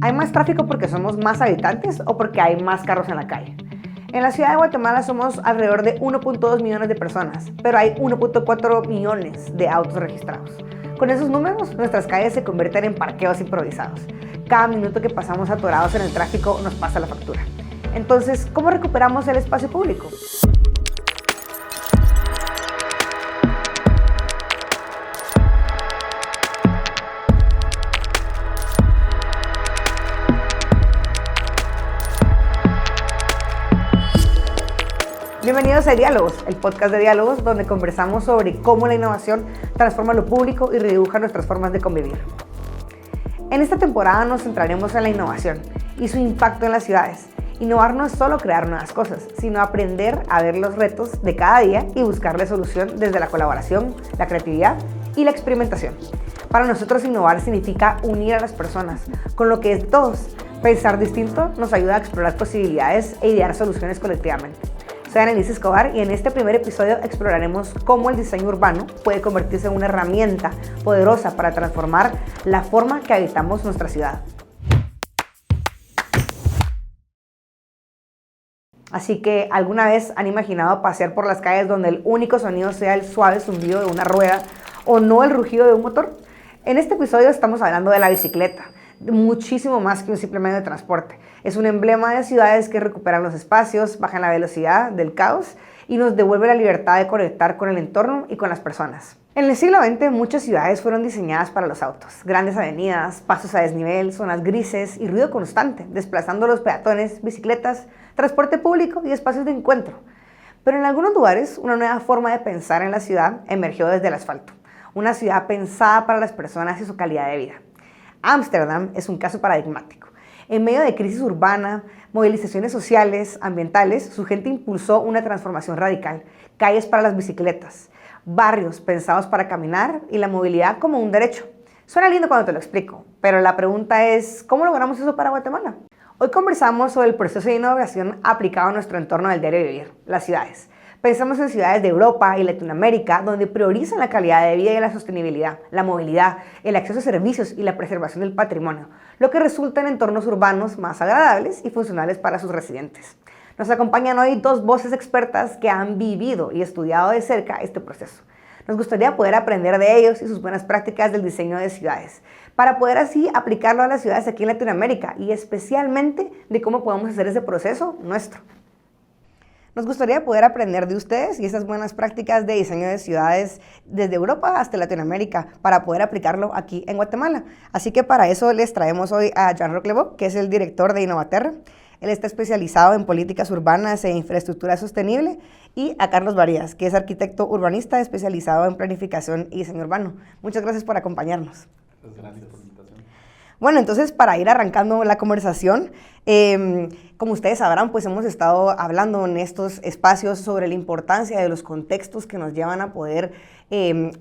¿Hay más tráfico porque somos más habitantes o porque hay más carros en la calle? En la ciudad de Guatemala somos alrededor de 1.2 millones de personas, pero hay 1.4 millones de autos registrados. Con esos números, nuestras calles se convierten en parqueos improvisados. Cada minuto que pasamos atorados en el tráfico nos pasa la factura. Entonces, ¿cómo recuperamos el espacio público? Bienvenidos a Diálogos, el podcast de diálogos donde conversamos sobre cómo la innovación transforma lo público y redibuja nuestras formas de convivir. En esta temporada nos centraremos en la innovación y su impacto en las ciudades. Innovar no es solo crear nuevas cosas, sino aprender a ver los retos de cada día y buscarle solución desde la colaboración, la creatividad y la experimentación. Para nosotros innovar significa unir a las personas con lo que es de todos. Pensar distinto nos ayuda a explorar posibilidades e idear soluciones colectivamente. Soy Annelise Escobar y en este primer episodio exploraremos cómo el diseño urbano puede convertirse en una herramienta poderosa para transformar la forma que habitamos nuestra ciudad. Así que, ¿alguna vez han imaginado pasear por las calles donde el único sonido sea el suave zumbido de una rueda o no el rugido de un motor? En este episodio estamos hablando de la bicicleta, muchísimo más que un simple medio de transporte. Es un emblema de ciudades que recuperan los espacios, bajan la velocidad del caos y nos devuelve la libertad de conectar con el entorno y con las personas. En el siglo XX, muchas ciudades fueron diseñadas para los autos. Grandes avenidas, pasos a desnivel, zonas grises y ruido constante, desplazando a los peatones, bicicletas, transporte público y espacios de encuentro. Pero en algunos lugares, una nueva forma de pensar en la ciudad emergió desde el asfalto. Una ciudad pensada para las personas y su calidad de vida. Ámsterdam es un caso paradigmático. En medio de crisis urbana, movilizaciones sociales, ambientales, su gente impulsó una transformación radical. Calles para las bicicletas, barrios pensados para caminar y la movilidad como un derecho. Suena lindo cuando te lo explico, pero la pregunta es, ¿cómo logramos eso para Guatemala? Hoy conversamos sobre el proceso de innovación aplicado a nuestro entorno del diario vivir, las ciudades. Pensamos en ciudades de Europa y Latinoamérica donde priorizan la calidad de vida y la sostenibilidad, la movilidad, el acceso a servicios y la preservación del patrimonio, lo que resulta en entornos urbanos más agradables y funcionales para sus residentes. Nos acompañan hoy dos voces expertas que han vivido y estudiado de cerca este proceso. Nos gustaría poder aprender de ellos y sus buenas prácticas del diseño de ciudades, para poder así aplicarlo a las ciudades aquí en Latinoamérica y especialmente de cómo podemos hacer ese proceso nuestro. Nos gustaría poder aprender de ustedes y esas buenas prácticas de diseño de ciudades desde Europa hasta Latinoamérica para poder aplicarlo aquí en Guatemala. Así que para eso les traemos hoy a Jean-Roch Lebot, que es el director de Innovaterra. Él está especializado en políticas urbanas e infraestructura sostenible, y a Carlos Varías, que es arquitecto urbanista especializado en planificación y diseño urbano. Muchas gracias por acompañarnos. Gracias por la invitación. Bueno, entonces para ir arrancando la conversación, como ustedes sabrán, pues hemos estado hablando en estos espacios sobre la importancia de los contextos que nos llevan a poder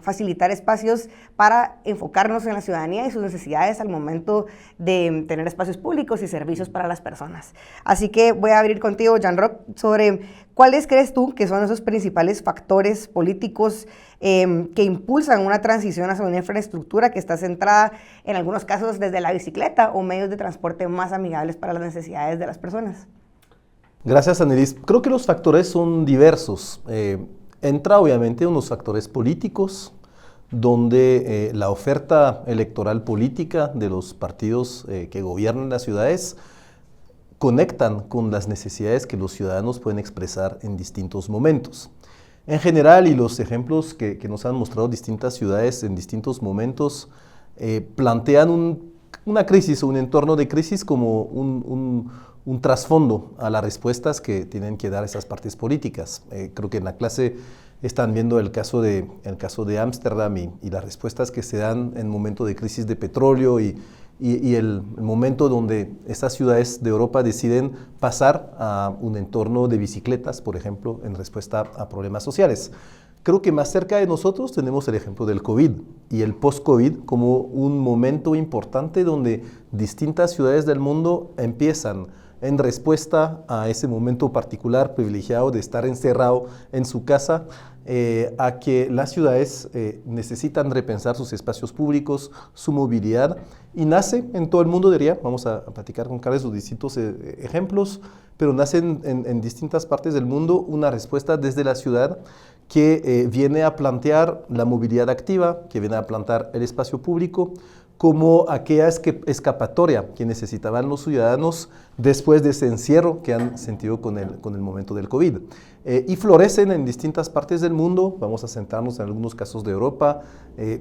facilitar espacios para enfocarnos en la ciudadanía y sus necesidades al momento de tener espacios públicos y servicios para las personas. Así que voy a abrir contigo, Jean-Roch, sobre cuáles crees tú que son esos principales factores políticos que impulsan una transición hacia una infraestructura que está centrada, en algunos casos, desde la bicicleta o medios de transporte más amigables para las necesidades de las personas. Gracias, Annelise. Creo que los factores son diversos. Entra obviamente unos factores políticos, donde la oferta electoral política de los partidos que gobiernan las ciudades conectan con las necesidades que los ciudadanos pueden expresar en distintos momentos. En general, y los ejemplos que nos han mostrado distintas ciudades en distintos momentos, plantean una crisis o un entorno de crisis como un trasfondo a las respuestas que tienen que dar esas partes políticas. Creo que en la clase están viendo el caso de Ámsterdam y las respuestas que se dan en momento de crisis de petróleo y el momento donde estas ciudades de Europa deciden pasar a un entorno de bicicletas, por ejemplo, en respuesta a problemas sociales. Creo que más cerca de nosotros tenemos el ejemplo del COVID y el post-COVID como un momento importante donde distintas ciudades del mundo empiezan en respuesta a ese momento particular privilegiado de estar encerrado en su casa, a que las ciudades necesitan repensar sus espacios públicos, su movilidad, y nace en todo el mundo, diría, vamos a platicar con Carlos sus distintos ejemplos, pero nace en distintas partes del mundo una respuesta desde la ciudad que viene a plantear la movilidad activa, que viene a plantear el espacio público como aquella escapatoria que necesitaban los ciudadanos después de ese encierro que han sentido con el momento del COVID. Y florecen en distintas partes del mundo, vamos a centrarnos en algunos casos de Europa,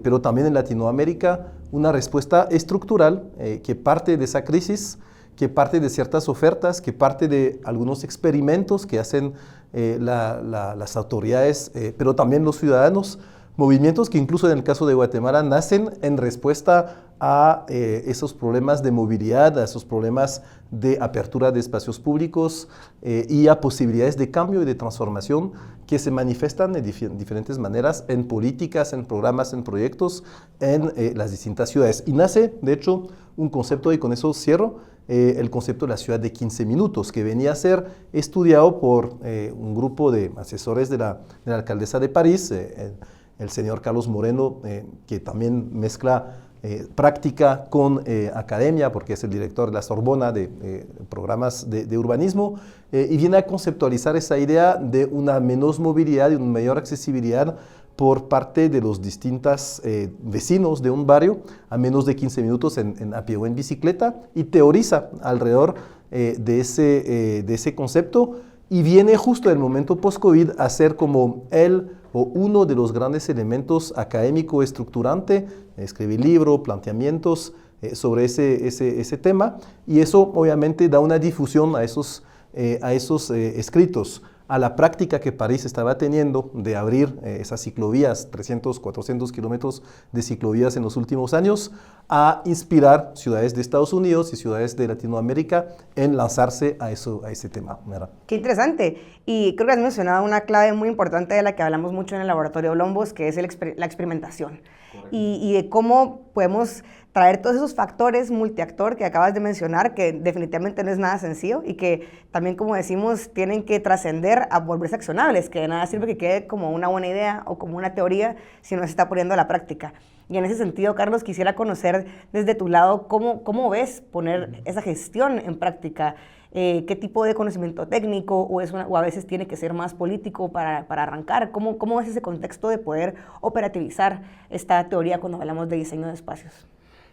pero también en Latinoamérica, una respuesta estructural que parte de esa crisis, que parte de ciertas ofertas, que parte de algunos experimentos que hacen las autoridades, pero también los ciudadanos, movimientos que incluso en el caso de Guatemala nacen en respuesta a esos problemas de movilidad, a esos problemas de apertura de espacios públicos y a posibilidades de cambio y de transformación que se manifiestan de diferentes maneras en políticas, en programas, en proyectos, en las distintas ciudades. Y nace, de hecho, un concepto, y con eso cierro, el concepto de la ciudad de 15 minutos, que venía a ser estudiado por un grupo de asesores de la alcaldesa de París, el señor Carlos Moreno, que también mezcla práctica con academia, porque es el director de la Sorbona de programas de urbanismo, y viene a conceptualizar esa idea de una menos movilidad y una mayor accesibilidad por parte de los distintos vecinos de un barrio a menos de 15 minutos a pie o en bicicleta, y teoriza alrededor de ese concepto, y viene justo en el momento post-COVID a ser como uno de los grandes elementos académico estructurante, escribir libro, planteamientos sobre ese tema, y eso obviamente da una difusión a esos escritos, a la práctica que París estaba teniendo de abrir esas ciclovías, 300, 400 kilómetros de ciclovías en los últimos años, a inspirar ciudades de Estados Unidos y ciudades de Latinoamérica en lanzarse a ese tema, ¿verdad? Qué interesante. Y creo que has mencionado una clave muy importante de la que hablamos mucho en el laboratorio Lombos, que es la experimentación. Y de cómo podemos traer todos esos factores multiactor que acabas de mencionar, que definitivamente no es nada sencillo y que también, como decimos, tienen que trascender a volverse accionables, que de nada sirve que quede como una buena idea o como una teoría si no se está poniendo a la práctica. Y en ese sentido, Carlos, quisiera conocer desde tu lado cómo ves poner esa gestión en práctica. ¿Qué tipo de conocimiento técnico o a veces tiene que ser más político para arrancar? ¿Cómo es ese contexto de poder operativizar esta teoría cuando hablamos de diseño de espacios?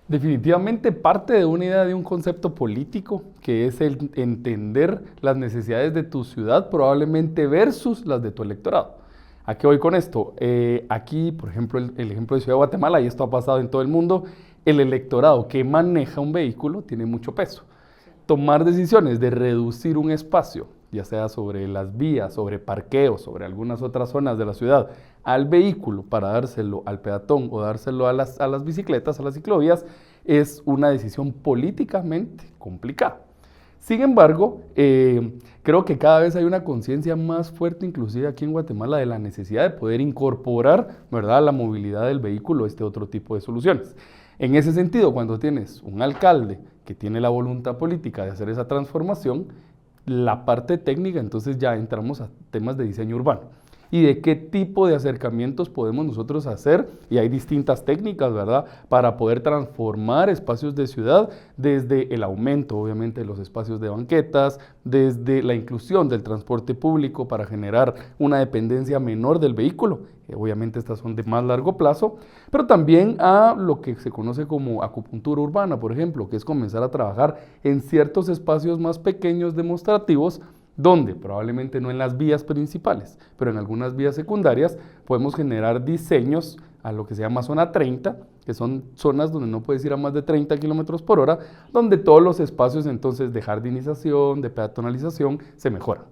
Definitivamente parte de una idea de un concepto político, que es el entender las necesidades de tu ciudad probablemente versus las de tu electorado. ¿A qué voy con esto? Aquí, por ejemplo, el ejemplo de Ciudad de Guatemala, y esto ha pasado en todo el mundo, el electorado que maneja un vehículo tiene mucho peso. Tomar decisiones de reducir un espacio, ya sea sobre las vías, sobre parqueos, sobre algunas otras zonas de la ciudad, al vehículo para dárselo al peatón o dárselo a las bicicletas, a las ciclovías, es una decisión políticamente complicada. Sin embargo, creo que cada vez hay una conciencia más fuerte, inclusive aquí en Guatemala, de la necesidad de poder incorporar, ¿verdad?, la movilidad del vehículo a este otro tipo de soluciones. En ese sentido, cuando tienes un alcalde que tiene la voluntad política de hacer esa transformación, la parte técnica, entonces ya entramos a temas de diseño urbano. Y de qué tipo de acercamientos podemos nosotros hacer, y hay distintas técnicas, ¿verdad?, para poder transformar espacios de ciudad desde el aumento, obviamente, de los espacios de banquetas, desde la inclusión del transporte público para generar una dependencia menor del vehículo. Obviamente estas son de más largo plazo, pero también a lo que se conoce como acupuntura urbana, por ejemplo, que es comenzar a trabajar en ciertos espacios más pequeños demostrativos, donde probablemente no en las vías principales, pero en algunas vías secundarias podemos generar diseños a lo que se llama zona 30, que son zonas donde no puedes ir a más de 30 kilómetros por hora, donde todos los espacios entonces de jardinización, de peatonalización se mejoran.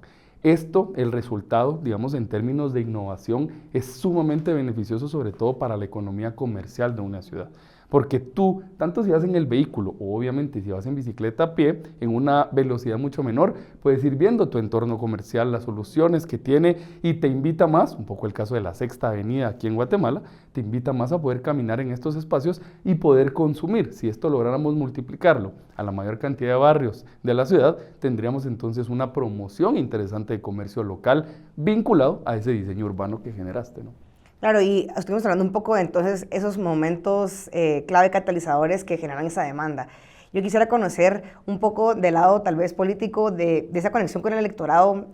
Esto, el resultado, digamos, en términos de innovación, es sumamente beneficioso, sobre todo para la economía comercial de una ciudad. Porque tú, tanto si vas en el vehículo o obviamente si vas en bicicleta a pie, en una velocidad mucho menor, puedes ir viendo tu entorno comercial, las soluciones que tiene y te invita más, un poco el caso de la Sexta Avenida aquí en Guatemala, te invita más a poder caminar en estos espacios y poder consumir. Si esto lográramos multiplicarlo a la mayor cantidad de barrios de la ciudad, tendríamos entonces una promoción interesante de comercio local vinculado a ese diseño urbano que generaste, ¿no? Claro, y estuvimos hablando un poco de entonces esos momentos clave catalizadores que generan esa demanda. Yo quisiera conocer un poco del lado tal vez político de esa conexión con el electorado,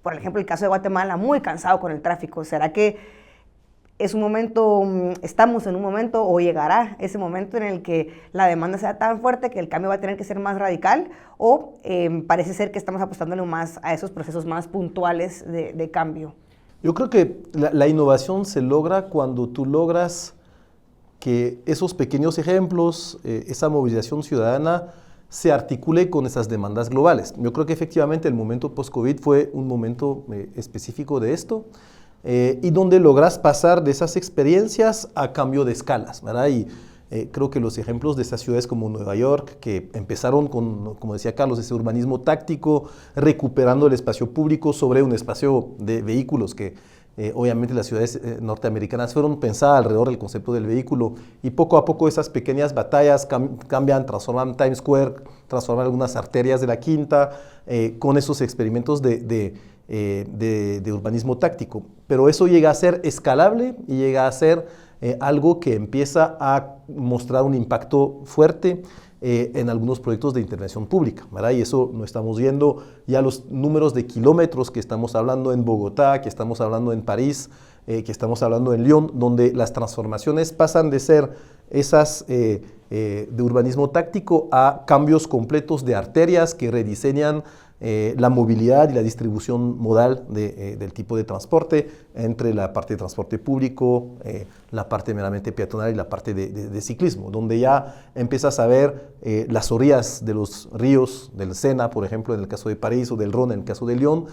por ejemplo el caso de Guatemala, muy cansado con el tráfico. ¿Será que es un momento, estamos en un momento o llegará ese momento en el que la demanda sea tan fuerte que el cambio va a tener que ser más radical? ¿O parece ser que estamos apostándole más a esos procesos más puntuales de cambio? Yo creo que la innovación se logra cuando tú logras que esos pequeños ejemplos, esa movilización ciudadana, se articule con esas demandas globales. Yo creo que efectivamente el momento post-COVID fue un momento específico de esto, y donde logras pasar de esas experiencias a cambio de escalas, ¿verdad? Y creo que los ejemplos de esas ciudades como Nueva York, que empezaron con, como decía Carlos, ese urbanismo táctico, recuperando el espacio público sobre un espacio de vehículos que obviamente las ciudades norteamericanas fueron pensadas alrededor del concepto del vehículo, y poco a poco esas pequeñas batallas cambian, transforman Times Square, transforman algunas arterias de la Quinta, con esos experimentos de urbanismo táctico. Pero eso llega a ser escalable y llega a ser algo que empieza a mostrar un impacto fuerte en algunos proyectos de intervención pública, ¿verdad? Y eso lo estamos viendo ya los números de kilómetros que estamos hablando en Bogotá, que estamos hablando en París, que estamos hablando en Lyon, donde las transformaciones pasan de ser esas de urbanismo táctico a cambios completos de arterias que rediseñan la movilidad y la distribución modal del tipo de transporte entre la parte de transporte público, la parte meramente peatonal y la parte de ciclismo, donde ya empiezas a ver las orillas de los ríos, del Sena, por ejemplo, en el caso de París, o del Rhône, en el caso de Lyon,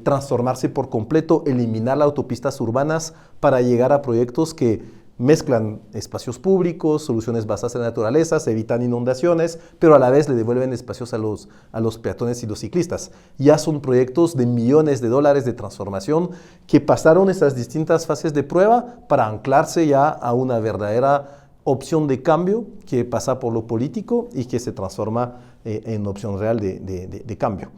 transformarse por completo, eliminar las autopistas urbanas para llegar a proyectos que mezclan espacios públicos, soluciones basadas en la naturaleza, se evitan inundaciones, pero a la vez le devuelven espacios a los peatones y los ciclistas. Ya son proyectos de millones de dólares de transformación que pasaron esas distintas fases de prueba para anclarse ya a una verdadera opción de cambio que pasa por lo político y que se transforma en opción real de cambio.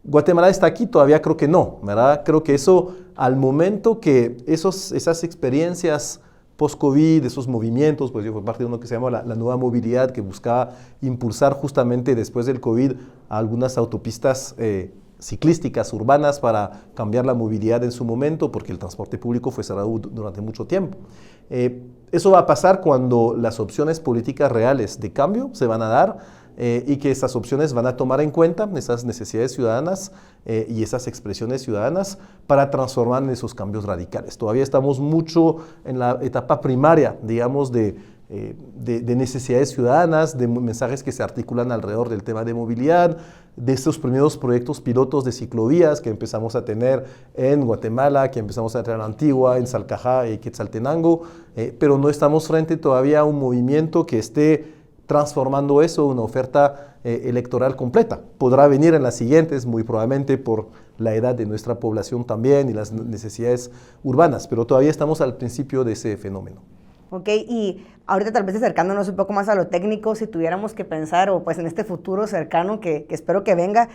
Guatemala está aquí, todavía creo que no, ¿verdad? Creo que eso, al momento que esas experiencias post-COVID, esos movimientos, pues yo fui parte de uno que se llama la nueva movilidad, que buscaba impulsar justamente después del COVID a algunas autopistas ciclísticas urbanas para cambiar la movilidad en su momento, porque el transporte público fue cerrado durante mucho tiempo. Eso va a pasar cuando las opciones políticas reales de cambio se van a dar, y que esas opciones van a tomar en cuenta esas necesidades ciudadanas y esas expresiones ciudadanas para transformar en esos cambios radicales. Todavía estamos mucho en la etapa primaria, digamos, de necesidades ciudadanas, de mensajes que se articulan alrededor del tema de movilidad, de estos primeros proyectos pilotos de ciclovías que empezamos a tener en Guatemala, que empezamos a tener en Antigua, en Salcajá y Quetzaltenango, pero no estamos frente todavía a un movimiento que esté transformando eso en una oferta electoral completa. Podrá venir en las siguientes, muy probablemente por la edad de nuestra población también y las necesidades urbanas, pero todavía estamos al principio de ese fenómeno. Ok, y ahorita tal vez acercándonos un poco más a lo técnico, si tuviéramos que pensar, o pues en este futuro cercano que espero que venga,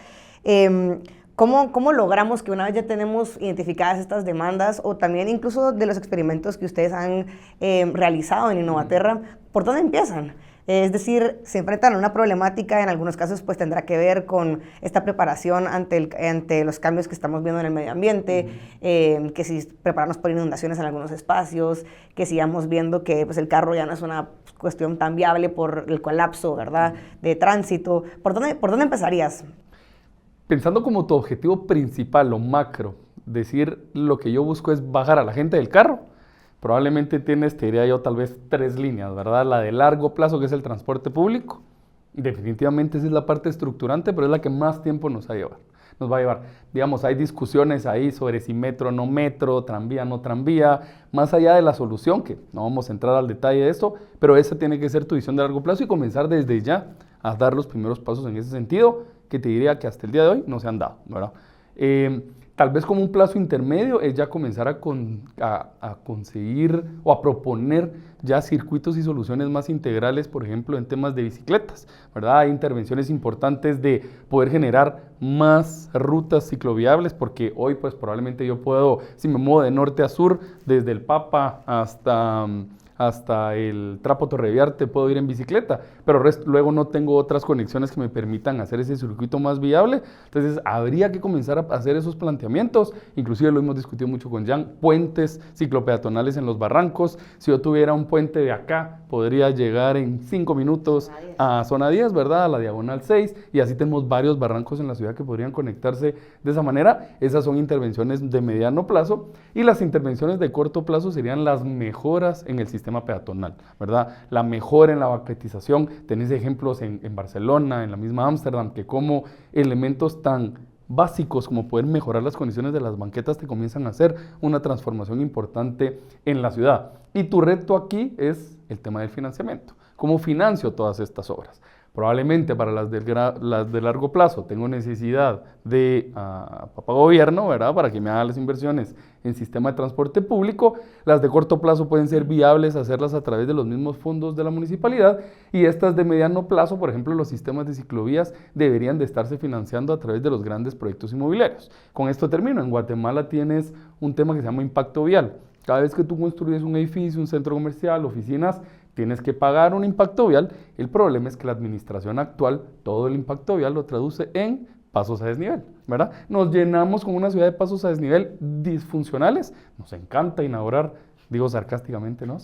¿cómo logramos que una vez ya tenemos identificadas estas demandas, o también incluso de los experimentos que ustedes han realizado en Innovaterra, por dónde empiezan? Es decir, se enfrentan a una problemática, en algunos casos pues tendrá que ver con esta preparación ante los cambios que estamos viendo en el medio ambiente, que si prepararnos por inundaciones en algunos espacios, que sigamos viendo que pues, el carro ya no es una cuestión tan viable por el colapso, ¿verdad?, de tránsito. ¿Por dónde empezarías? Pensando como tu objetivo principal o macro, decir lo que yo busco es bajar a la gente del carro, probablemente tienes, te diría yo, tal vez 3 líneas, ¿verdad? La de largo plazo, que es el transporte público. Definitivamente esa es la parte estructurante, pero es la que más tiempo nos va a llevar. nos va a llevar. Digamos, hay discusiones ahí sobre si metro, no metro, tranvía, no tranvía, más allá de la solución, que no vamos a entrar al detalle de esto, pero esa tiene que ser tu visión de largo plazo y comenzar desde ya a dar los primeros pasos en ese sentido, que te diría que hasta el día de hoy no se han dado, ¿verdad? Tal vez como un plazo intermedio es ya comenzar a conseguir o a proponer ya circuitos y soluciones más integrales, por ejemplo, en temas de bicicletas, ¿verdad? Hay intervenciones importantes de poder generar más rutas cicloviables, porque hoy pues probablemente yo puedo, si me muevo de norte a sur, desde el Papa hasta el Trapo Torreviarte puedo ir en bicicleta, pero luego no tengo otras conexiones que me permitan hacer ese circuito más viable. Entonces habría que comenzar a hacer esos planteamientos, inclusive lo hemos discutido mucho con Jan, puentes ciclopeatonales en los barrancos. Si yo tuviera un puente de acá, podría llegar en 5 minutos a zona 10, ¿verdad? A la diagonal 6, y así tenemos varios barrancos en la ciudad que podrían conectarse de esa manera. Esas son intervenciones de mediano plazo, y las intervenciones de corto plazo serían las mejoras en el sistema peatonal, ¿verdad? La mejora en la banquetización. Tenés ejemplos en Barcelona, en la misma Ámsterdam, que como elementos tan básicos como poder mejorar las condiciones de las banquetas te comienzan a hacer una transformación importante en la ciudad. Y tu reto aquí es el tema del financiamiento. ¿Cómo financio todas estas obras? Probablemente para las de largo plazo tengo necesidad de papá gobierno, ¿verdad? Para que me haga las inversiones en sistema de transporte público. Las de corto plazo pueden ser viables hacerlas a través de los mismos fondos de la municipalidad, y estas de mediano plazo, por ejemplo, los sistemas de ciclovías deberían de estarse financiando a través de los grandes proyectos inmobiliarios. Con esto termino. En Guatemala tienes un tema que se llama impacto vial. Cada vez que tú construyes un edificio, un centro comercial, oficinas, tienes que pagar un impacto vial. El problema es que la administración actual, todo el impacto vial lo traduce en pasos a desnivel, ¿verdad? Nos llenamos con una ciudad de pasos a desnivel disfuncionales. Nos encanta inaugurar, digo sarcásticamente, ¿no?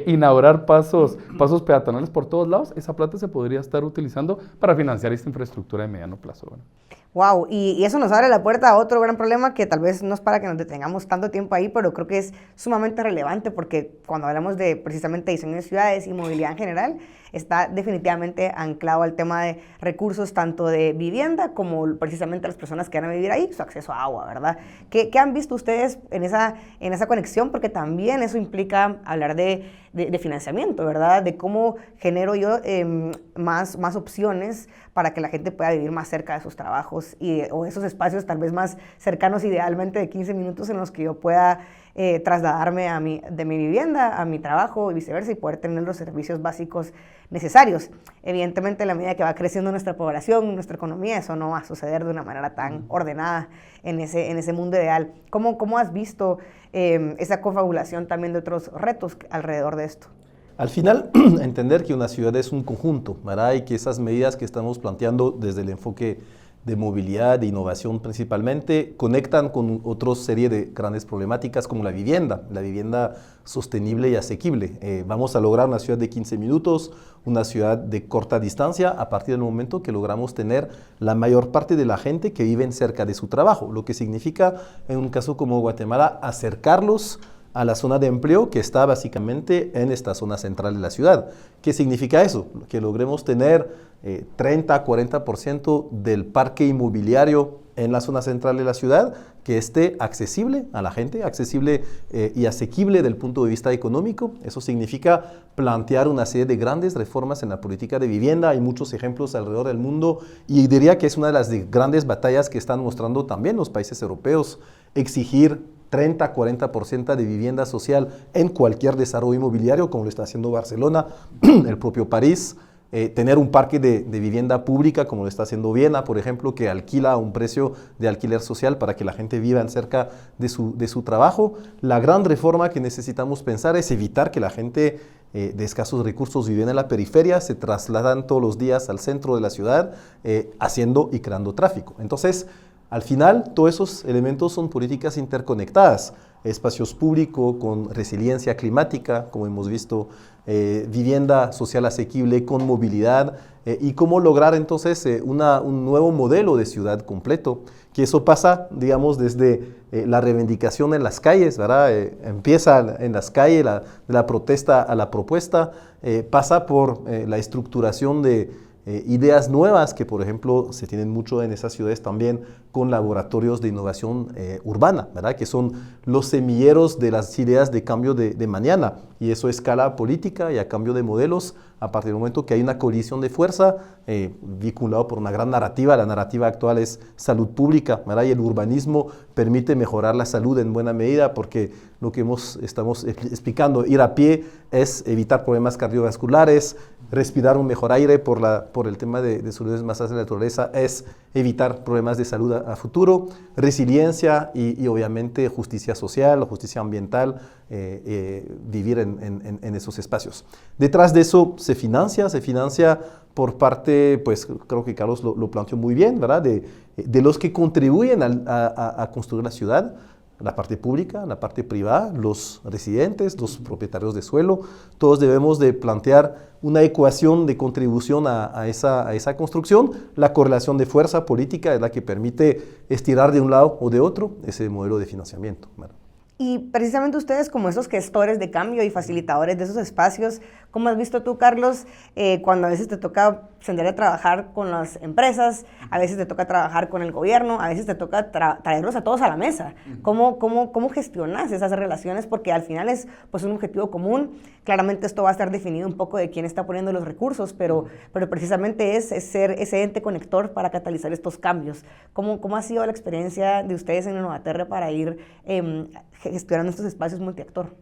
Inaugurar pasos peatonales por todos lados. Esa plata se podría estar utilizando para financiar esta infraestructura de mediano plazo, ¿verdad? Wow, y eso nos abre la puerta a otro gran problema que tal vez no es para que nos detengamos tanto tiempo ahí, pero creo que es sumamente relevante, porque cuando hablamos de precisamente diseño de ciudades y movilidad en general, está definitivamente anclado al tema de recursos tanto de vivienda como precisamente las personas que van a vivir ahí, su acceso a agua, ¿verdad? ¿Qué han visto ustedes en esa conexión? Porque también eso implica hablar de financiamiento, ¿verdad? De cómo genero yo más opciones para que la gente pueda vivir más cerca de sus trabajos o esos espacios tal vez más cercanos, idealmente de 15 minutos en los que yo pueda trasladarme de mi vivienda a mi trabajo y viceversa, y poder tener los servicios básicos necesarios. Evidentemente, a la medida que va creciendo nuestra población, nuestra economía, eso no va a suceder de una manera tan ordenada en ese mundo ideal. ¿Cómo has visto esa confabulación también de otros retos alrededor de esto? Al final, entender que una ciudad es un conjunto, ¿verdad? Y que esas medidas que estamos planteando desde el enfoque de movilidad, de innovación principalmente, conectan con otra serie de grandes problemáticas como la vivienda sostenible y asequible. Vamos a lograr una ciudad de 15 minutos, una ciudad de corta distancia, a partir del momento que logramos tener la mayor parte de la gente que vive cerca de su trabajo, lo que significa, en un caso como Guatemala, acercarlos a la zona de empleo que está básicamente en esta zona central de la ciudad. ¿Qué significa eso? Que logremos tener 30-40% del parque inmobiliario en la zona central de la ciudad que esté accesible a la gente, accesible y asequible del punto de vista económico. Eso significa plantear una serie de grandes reformas en la política de vivienda. Hay muchos ejemplos alrededor del mundo y diría que es una de las grandes batallas que están mostrando también los países europeos, exigir 30-40% de vivienda social en cualquier desarrollo inmobiliario, como lo está haciendo Barcelona, el propio París, tener un parque de vivienda pública, como lo está haciendo Viena, por ejemplo, que alquila a un precio de alquiler social para que la gente viva cerca de su trabajo. La gran reforma que necesitamos pensar es evitar que la gente de escasos recursos viven en la periferia, se trasladan todos los días al centro de la ciudad, haciendo y creando tráfico. Entonces, al final, todos esos elementos son políticas interconectadas. Espacios públicos con resiliencia climática, como hemos visto, vivienda social asequible con movilidad, y cómo lograr entonces un nuevo modelo de ciudad completo, que eso pasa, digamos, desde la reivindicación en las calles, ¿verdad? Empieza en las calles, de la protesta a la propuesta, pasa por la estructuración de ideas nuevas que, por ejemplo, se tienen mucho en esas ciudades también con laboratorios de innovación urbana, ¿verdad? Que son los semilleros de las ideas de cambio de mañana. Y eso escala política y a cambio de modelos a partir del momento que hay una coalición de fuerza vinculado por una gran narrativa. La narrativa actual es salud pública, ¿verdad? Y el urbanismo permite mejorar la salud en buena medida porque lo que estamos explicando, ir a pie es evitar problemas cardiovasculares, respirar un mejor aire por el tema de soluciones más de la naturaleza, es evitar problemas de salud a futuro, resiliencia y obviamente justicia social, justicia ambiental, vivir en esos espacios. Detrás de eso se financia por parte, pues creo que Carlos lo planteó muy bien, ¿verdad? De los que contribuyen a construir la ciudad, la parte pública, la parte privada, los residentes, los propietarios de suelo, todos debemos de plantear una ecuación de contribución a esa construcción. La correlación de fuerza política es la que permite estirar de un lado o de otro ese modelo de financiamiento, ¿verdad? Y precisamente ustedes como esos gestores de cambio y facilitadores de esos espacios, ¿cómo has visto tú, Carlos, cuando a veces te toca sentar a trabajar con las empresas, a veces te toca trabajar con el gobierno, a veces te toca traerlos a todos a la mesa? ¿Cómo gestionas esas relaciones? Porque al final es pues, un objetivo común. Claramente esto va a estar definido un poco de quién está poniendo los recursos, pero precisamente es ser ese ente conector para catalizar estos cambios. ¿Cómo ha sido la experiencia de ustedes en Innovaterra para ir gestionando estos espacios multiactor?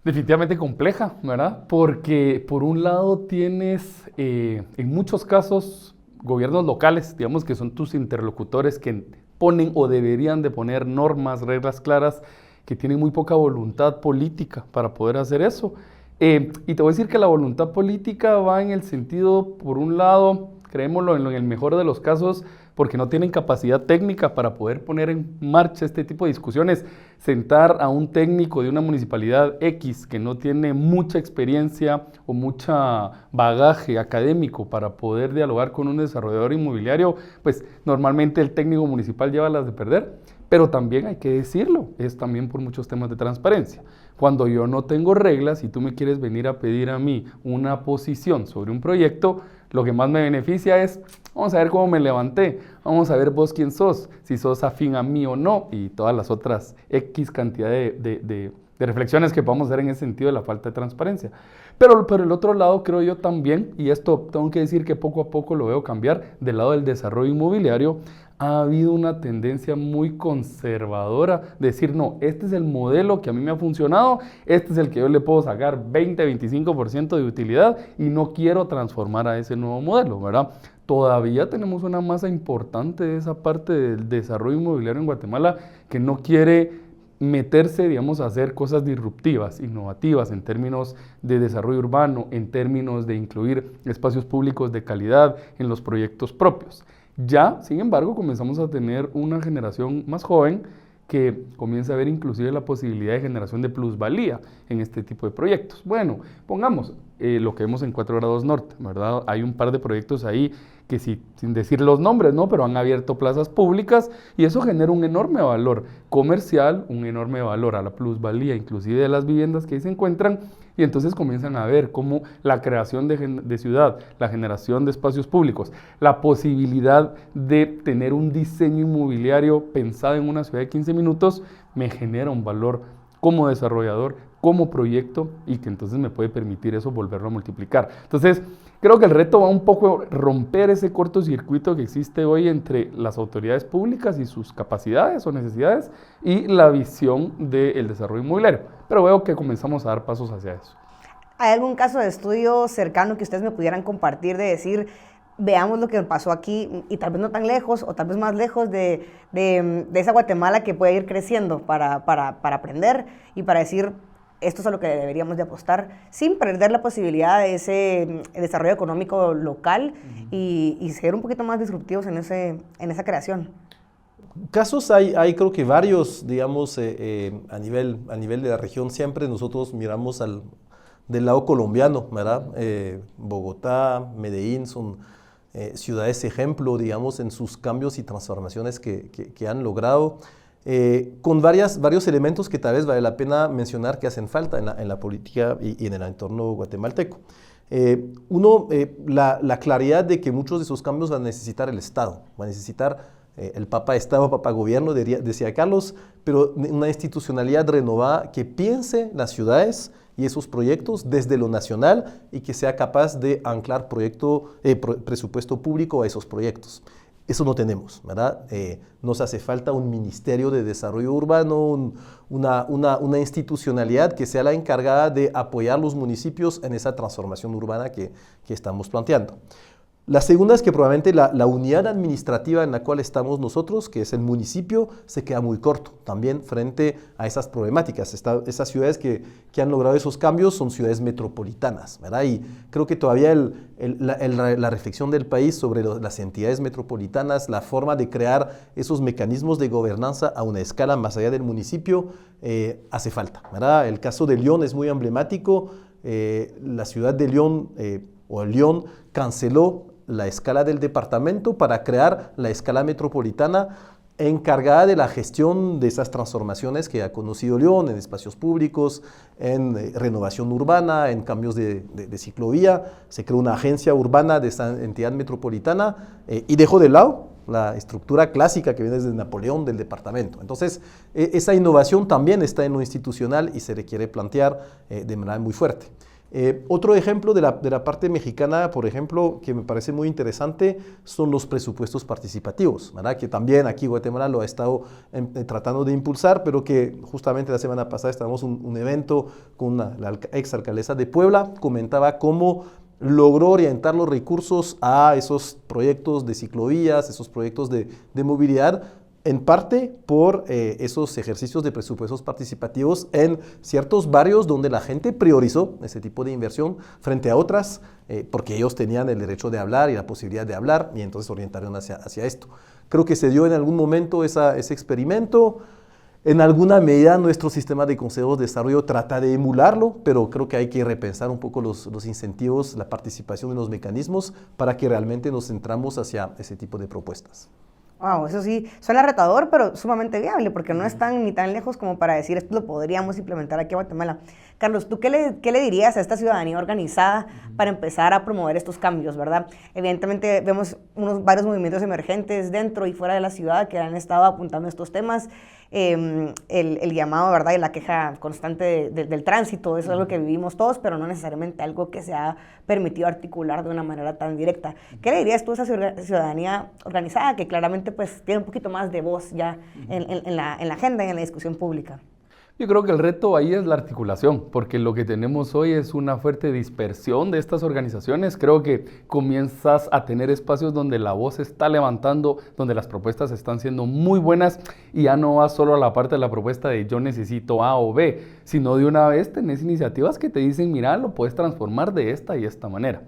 Definitivamente compleja, ¿verdad? Porque por un lado tienes en muchos casos gobiernos locales, digamos que son tus interlocutores que ponen o deberían de poner normas, reglas claras, que tienen muy poca voluntad política para poder hacer eso. Y te voy a decir que la voluntad política va en el sentido, por un lado, creémoslo en el mejor de los casos, porque no tienen capacidad técnica para poder poner en marcha este tipo de discusiones. Sentar a un técnico de una municipalidad X que no tiene mucha experiencia o mucha bagaje académico para poder dialogar con un desarrollador inmobiliario, pues normalmente el técnico municipal lleva las de perder. Pero también hay que decirlo, es también por muchos temas de transparencia. Cuando yo no tengo reglas y tú me quieres venir a pedir a mí una posición sobre un proyecto, lo que más me beneficia es, vamos a ver cómo me levanté, vamos a ver vos quién sos, si sos afín a mí o no, y todas las otras X cantidad de reflexiones que podamos hacer en ese sentido de la falta de transparencia. Pero por el otro lado creo yo también, y esto tengo que decir que poco a poco lo veo cambiar, del lado del desarrollo inmobiliario, ha habido una tendencia muy conservadora de decir, no, este es el modelo que a mí me ha funcionado, este es el que yo le puedo sacar 20-25% de utilidad y no quiero transformar a ese nuevo modelo, ¿verdad? Todavía tenemos una masa importante de esa parte del desarrollo inmobiliario en Guatemala que no quiere meterse, digamos, a hacer cosas disruptivas, innovativas en términos de desarrollo urbano, en términos de incluir espacios públicos de calidad en los proyectos propios. Ya, sin embargo, comenzamos a tener una generación más joven que comienza a ver inclusive la posibilidad de generación de plusvalía en este tipo de proyectos. Bueno, pongamos lo que vemos en 4 grados norte, ¿verdad? Hay un par de proyectos ahí que sin decir los nombres, ¿no? Pero han abierto plazas públicas y eso genera un enorme valor comercial, un enorme valor a la plusvalía, inclusive de las viviendas que ahí se encuentran, y entonces comienzan a ver cómo la creación de ciudad, la generación de espacios públicos, la posibilidad de tener un diseño inmobiliario pensado en una ciudad de 15 minutos, me genera un valor como desarrollador, como proyecto, y que entonces me puede permitir eso volverlo a multiplicar. Entonces, creo que el reto va un poco romper ese cortocircuito que existe hoy entre las autoridades públicas y sus capacidades o necesidades y la visión del desarrollo inmobiliario. Pero veo que comenzamos a dar pasos hacia eso. ¿Hay algún caso de estudio cercano que ustedes me pudieran compartir de decir, veamos lo que pasó aquí y tal vez no tan lejos o tal vez más lejos de esa Guatemala que puede ir creciendo para aprender y para decir, esto es a lo que deberíamos de apostar, sin perder la posibilidad de ese desarrollo económico local y ser un poquito más disruptivos en esa creación? Casos hay creo que varios, digamos, a nivel de la región. Siempre nosotros miramos del lado colombiano, ¿verdad? Bogotá, Medellín son ciudades ejemplo, digamos, en sus cambios y transformaciones que han logrado. Con varios elementos que tal vez vale la pena mencionar que hacen falta en la política y en el entorno guatemalteco. La claridad de que muchos de esos cambios van a necesitar el Estado, va a necesitar el Papa Estado, Papa Gobierno, decía Carlos, pero una institucionalidad renovada que piense las ciudades y esos proyectos desde lo nacional y que sea capaz de anclar presupuesto público a esos proyectos. Eso no tenemos, ¿verdad? Nos hace falta un ministerio de desarrollo urbano, una institucionalidad que sea la encargada de apoyar los municipios en esa transformación urbana que estamos planteando. La segunda es que probablemente la unidad administrativa en la cual estamos nosotros, que es el municipio, se queda muy corto también frente a esas problemáticas. Esas ciudades que han logrado esos cambios son ciudades metropolitanas, ¿verdad? Y creo que todavía la reflexión del país sobre las entidades metropolitanas, la forma de crear esos mecanismos de gobernanza a una escala más allá del municipio, hace falta, ¿verdad? El caso de León es muy emblemático. La ciudad de León, León, canceló la escala del departamento para crear la escala metropolitana encargada de la gestión de esas transformaciones que ha conocido León en espacios públicos, en renovación urbana, en cambios de ciclovía. Se creó una agencia urbana de esa entidad metropolitana y dejó de lado la estructura clásica que viene desde Napoleón del departamento. Entonces, esa innovación también está en lo institucional y se requiere plantear de manera muy fuerte. Otro ejemplo de la parte mexicana, por ejemplo, que me parece muy interesante, son los presupuestos participativos, ¿verdad? Que también aquí Guatemala lo ha estado tratando de impulsar, pero que justamente la semana pasada estábamos en un evento con la exalcaldesa de Puebla, comentaba cómo logró orientar los recursos a esos proyectos de ciclovías, esos proyectos de movilidad, en parte por esos ejercicios de presupuestos participativos en ciertos barrios donde la gente priorizó ese tipo de inversión frente a otras, porque ellos tenían el derecho de hablar y la posibilidad de hablar, y entonces orientaron hacia esto. Creo que se dio en algún momento ese experimento. En alguna medida nuestro sistema de consejos de desarrollo trata de emularlo, pero creo que hay que repensar un poco los incentivos, la participación en los mecanismos para que realmente nos centramos hacia ese tipo de propuestas. Wow, eso sí, suena retador, pero sumamente viable, porque no están ni tan lejos como para decir esto lo podríamos implementar aquí en Guatemala. Carlos, ¿tú qué le dirías a esta ciudadanía organizada para empezar a promover estos cambios, verdad? Evidentemente vemos varios movimientos emergentes dentro y fuera de la ciudad que han estado apuntando estos temas. El llamado, ¿verdad? Y la queja constante del tránsito, eso es algo que vivimos todos, pero no necesariamente algo que se ha permitido articular de una manera tan directa. ¿Qué le dirías tú a esa ciudadanía organizada que claramente pues tiene un poquito más de voz ya en la agenda y en la discusión pública? Yo creo que el reto ahí es la articulación, porque lo que tenemos hoy es una fuerte dispersión de estas organizaciones. Creo que comienzas a tener espacios donde la voz se está levantando, donde las propuestas están siendo muy buenas y ya no va solo a la parte de la propuesta de yo necesito A o B, sino de una vez tenés iniciativas que te dicen, mira, lo puedes transformar de esta y esta manera.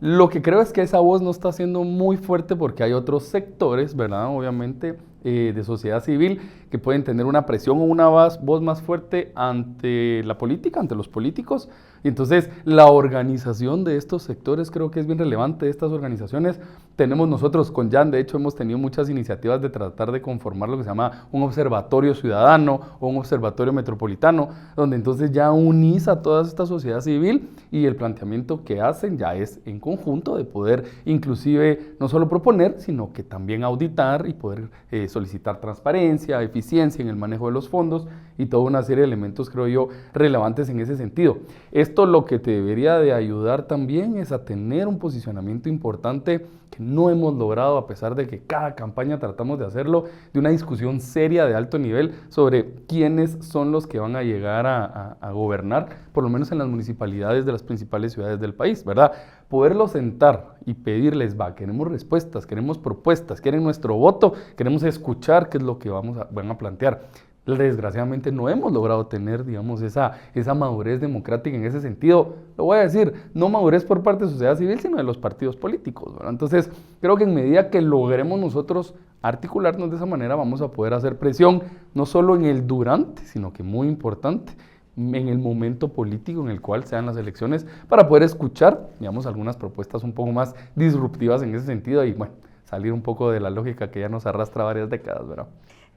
Lo que creo es que esa voz no está siendo muy fuerte porque hay otros sectores, ¿verdad? Obviamente, de sociedad civil que pueden tener una presión o una voz más fuerte ante la política, ante los políticos. Y entonces la organización de estos sectores creo que es bien relevante. Estas organizaciones tenemos nosotros con Jan, de hecho hemos tenido muchas iniciativas de tratar de conformar lo que se llama un observatorio ciudadano o un observatorio metropolitano, donde entonces ya unís a toda esta sociedad civil y el planteamiento que hacen ya es en conjunto de poder inclusive no solo proponer, sino que también auditar y poder solicitar transparencia, eficiencia en el manejo de los fondos y toda una serie de elementos, creo yo, relevantes en ese sentido. Esto lo que te debería de ayudar también es a tener un posicionamiento importante que no hemos logrado, a pesar de que cada campaña tratamos de hacerlo, de una discusión seria de alto nivel sobre quiénes son los que van a llegar a gobernar, por lo menos en las municipalidades de las principales ciudades del país, ¿verdad? Poderlos sentar y pedirles, queremos respuestas, queremos propuestas, quieren nuestro voto, queremos escuchar qué es lo que van a plantear. Desgraciadamente no hemos logrado tener, digamos, esa madurez democrática en ese sentido. Lo voy a decir, no madurez por parte de la sociedad civil, sino de los partidos políticos, ¿verdad? Entonces, creo que en medida que logremos nosotros articularnos de esa manera, vamos a poder hacer presión, no solo en el durante, sino que muy importante, en el momento político en el cual sean las elecciones, para poder escuchar, digamos, algunas propuestas un poco más disruptivas en ese sentido y, bueno, salir un poco de la lógica que ya nos arrastra varias décadas, ¿verdad?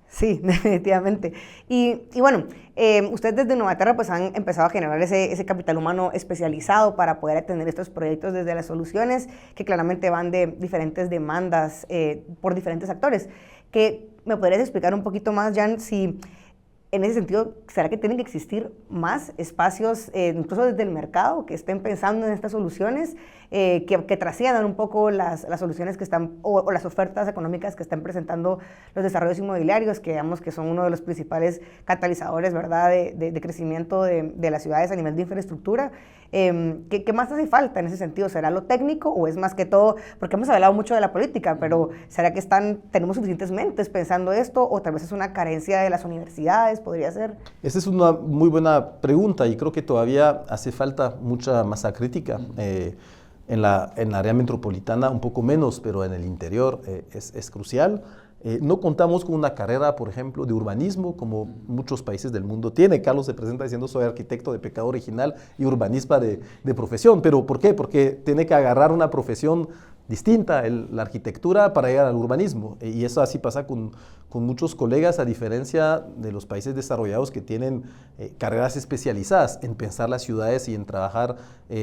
Sí, definitivamente. Y bueno, ustedes desde Nueva pues han empezado a generar ese capital humano especializado para poder atender estos proyectos desde las soluciones que claramente van de diferentes demandas por diferentes actores. Que ¿me podrías explicar un poquito más, Jan, si en ese sentido, ¿será que tienen que existir más espacios, incluso desde el mercado, que estén pensando en estas soluciones, que trasciendan un poco las soluciones que están, o las ofertas económicas que están presentando los desarrollos inmobiliarios, que digamos que son uno de los principales catalizadores, ¿verdad?, de crecimiento de las ciudades a nivel de infraestructura? ¿Qué más hace falta en ese sentido? ¿Será lo técnico o es más que todo? Porque hemos hablado mucho de la política, pero ¿será que tenemos suficientes mentes pensando esto o tal vez es una carencia de las universidades? ¿Podría ser? Esa es una muy buena pregunta y creo que todavía hace falta mucha masa crítica. En la área metropolitana un poco menos, pero en el interior es crucial. No contamos con una carrera, por ejemplo, de urbanismo, como muchos países del mundo tiene. Carlos se presenta diciendo soy arquitecto de pecado original y urbanista de profesión. ¿Pero por qué? Porque tiene que agarrar una profesión distinta, la arquitectura, para llegar al urbanismo. Y eso así pasa con muchos colegas, a diferencia de los países desarrollados que tienen carreras especializadas en pensar las ciudades y en trabajar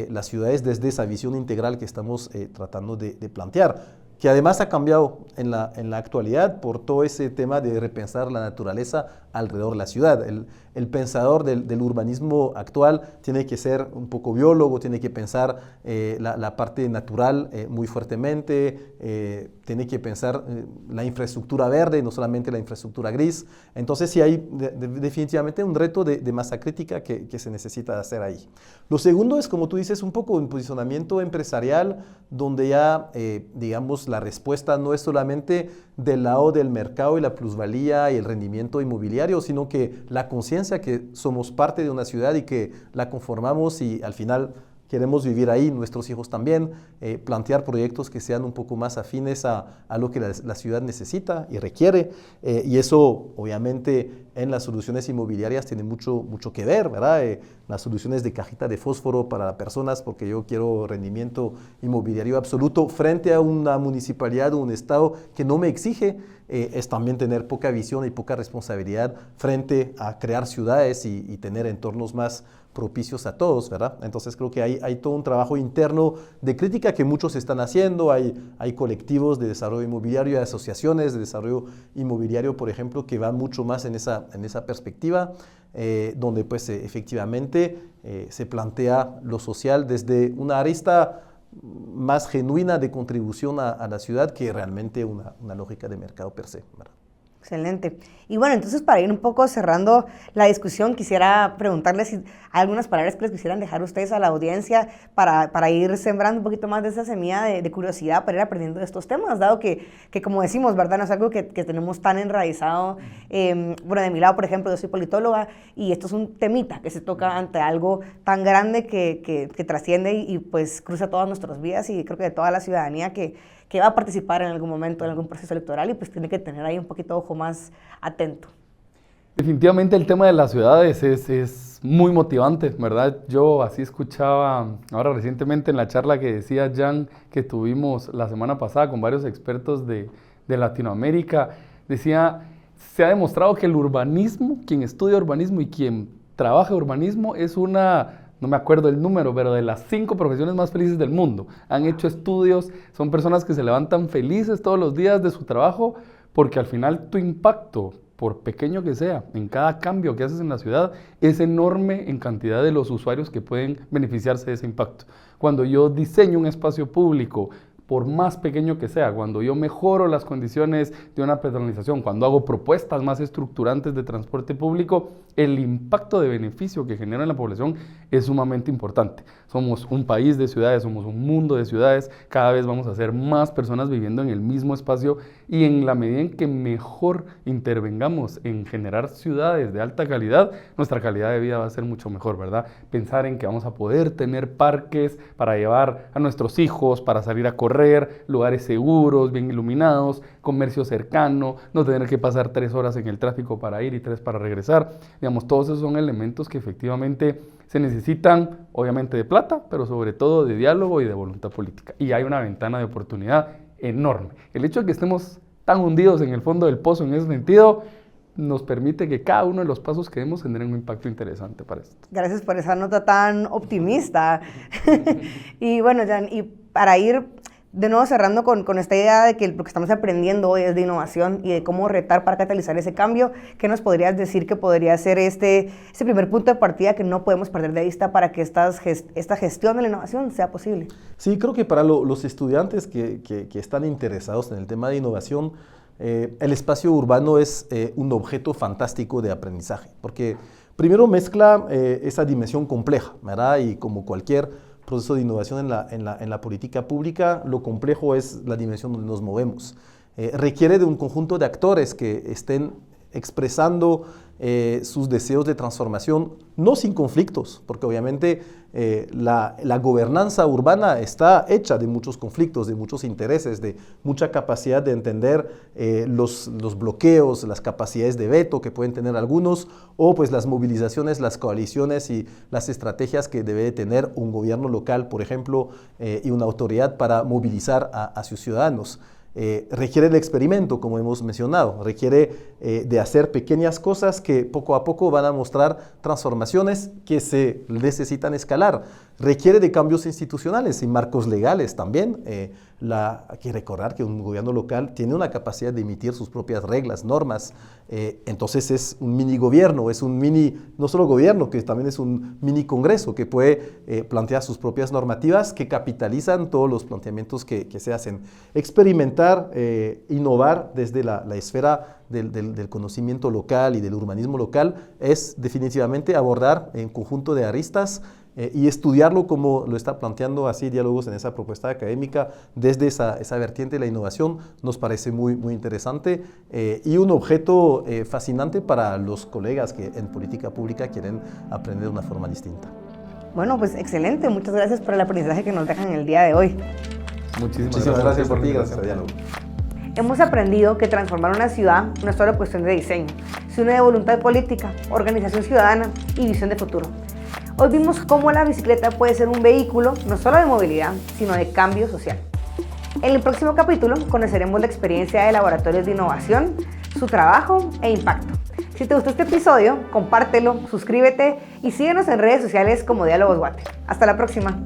las ciudades desde esa visión integral que estamos tratando de plantear, que además ha cambiado en la actualidad por todo ese tema de repensar la naturaleza alrededor de la ciudad. El pensador del urbanismo actual tiene que ser un poco biólogo, tiene que pensar la parte natural muy fuertemente, tiene que pensar la infraestructura verde, no solamente la infraestructura gris. Entonces sí hay definitivamente un reto de masa crítica que se necesita hacer ahí. Lo segundo es, como tú dices, un poco un posicionamiento empresarial donde ya, digamos, la respuesta no es solamente del lado del mercado y la plusvalía y el rendimiento inmobiliario, sino que la conciencia que somos parte de una ciudad y que la conformamos y al final queremos vivir ahí, nuestros hijos también, plantear proyectos que sean un poco más afines a lo que la ciudad necesita y requiere, y eso obviamente en las soluciones inmobiliarias tiene mucho que ver, ¿verdad? Las soluciones de cajita de fósforo para personas, porque yo quiero rendimiento inmobiliario absoluto frente a una municipalidad o un estado que no me exige, es también tener poca visión y poca responsabilidad frente a crear ciudades y tener entornos más propicios a todos, ¿verdad? Entonces creo que hay todo un trabajo interno de crítica que muchos están haciendo, hay colectivos de desarrollo inmobiliario, hay asociaciones de desarrollo inmobiliario, por ejemplo, que van mucho más en esa perspectiva, donde pues efectivamente se plantea lo social desde una arista más genuina de contribución a la ciudad que realmente una lógica de mercado per se, ¿verdad? Excelente. Y bueno, entonces para ir un poco cerrando la discusión, quisiera preguntarles si hay algunas palabras que les quisieran dejar ustedes a la audiencia para ir sembrando un poquito más de esa semilla de curiosidad, para ir aprendiendo de estos temas, dado que como decimos, ¿verdad? No es algo que tenemos tan enraizado. Bueno, de mi lado, por ejemplo, yo soy politóloga y esto es un temita que se toca ante algo tan grande que trasciende y pues cruza todas nuestras vidas y creo que de toda la ciudadanía que va a participar en algún momento en algún proceso electoral y pues tiene que tener ahí un poquito ojo más atento. Definitivamente el tema de las ciudades es muy motivante, ¿verdad? Yo así escuchaba ahora recientemente en la charla que decía Jan, que tuvimos la semana pasada con varios expertos de Latinoamérica, decía, se ha demostrado que el urbanismo, quien estudia urbanismo y quien trabaja urbanismo es no me acuerdo el número, pero de las 5 profesiones más felices del mundo. Han hecho estudios, son personas que se levantan felices todos los días de su trabajo porque al final tu impacto, por pequeño que sea, en cada cambio que haces en la ciudad, es enorme en cantidad de los usuarios que pueden beneficiarse de ese impacto. Cuando yo diseño un espacio público, por más pequeño que sea, cuando yo mejoro las condiciones de una peatonalización, cuando hago propuestas más estructurantes de transporte público, el impacto de beneficio que genera en la población es sumamente importante. Somos un país de ciudades, somos un mundo de ciudades, cada vez vamos a ser más personas viviendo en el mismo espacio y en la medida en que mejor intervengamos en generar ciudades de alta calidad, nuestra calidad de vida va a ser mucho mejor, ¿verdad? Pensar en que vamos a poder tener parques para llevar a nuestros hijos, para salir a correr, lugares seguros, bien iluminados, comercio cercano, no tener que pasar 3 horas en el tráfico para ir y 3 para regresar. Digamos, todos esos son elementos que efectivamente se necesitan, obviamente de plata, pero sobre todo de diálogo y de voluntad política. Y hay una ventana de oportunidad enorme. El hecho de que estemos tan hundidos en el fondo del pozo en ese sentido nos permite que cada uno de los pasos que demos genere un impacto interesante para esto. Gracias por esa nota tan optimista. Y bueno, Jan, y para ir de nuevo cerrando con esta idea de que lo que estamos aprendiendo hoy es de innovación y de cómo retar para catalizar ese cambio, ¿qué nos podrías decir que podría ser este primer punto de partida que no podemos perder de vista para que esta gestión de la innovación sea posible? Sí, creo que para los estudiantes que están interesados en el tema de innovación, el espacio urbano es un objeto fantástico de aprendizaje, porque primero mezcla esa dimensión compleja, ¿verdad? Y como cualquier proceso de innovación en la política pública, lo complejo es la dimensión donde nos movemos. Requiere de un conjunto de actores que estén expresando sus deseos de transformación, no sin conflictos, porque obviamente la gobernanza urbana está hecha de muchos conflictos, de muchos intereses, de mucha capacidad de entender los bloqueos, las capacidades de veto que pueden tener algunos, o pues las movilizaciones, las coaliciones y las estrategias que debe tener un gobierno local, por ejemplo, y una autoridad para movilizar a sus ciudadanos. Requiere el experimento, como hemos mencionado, requiere de hacer pequeñas cosas que poco a poco van a mostrar transformaciones que se necesitan escalar. Requiere de cambios institucionales y marcos legales también. Hay que recordar que un gobierno local tiene una capacidad de emitir sus propias reglas, normas. Entonces es un mini gobierno, es un mini, no solo gobierno, que también es un mini congreso que puede plantear sus propias normativas que capitalizan todos los planteamientos que se hacen. Experimentar, innovar desde la esfera del conocimiento local y del urbanismo local es definitivamente abordar en conjunto de aristas y estudiarlo como lo está planteando así Diálogos en esa propuesta académica desde esa vertiente de la innovación nos parece muy, muy interesante y un objeto fascinante para los colegas que en política pública quieren aprender de una forma distinta. Bueno, pues excelente. Muchas gracias por el aprendizaje que nos dejan el día de hoy. Muchísimas gracias por ti, gracias a Diálogo. Hemos aprendido que transformar una ciudad no es solo cuestión de diseño, sino de voluntad política, organización ciudadana y visión de futuro. Hoy vimos cómo la bicicleta puede ser un vehículo no solo de movilidad, sino de cambio social. En el próximo capítulo conoceremos la experiencia de laboratorios de innovación, su trabajo e impacto. Si te gustó este episodio, compártelo, suscríbete y síguenos en redes sociales como Diálogos Guate. Hasta la próxima.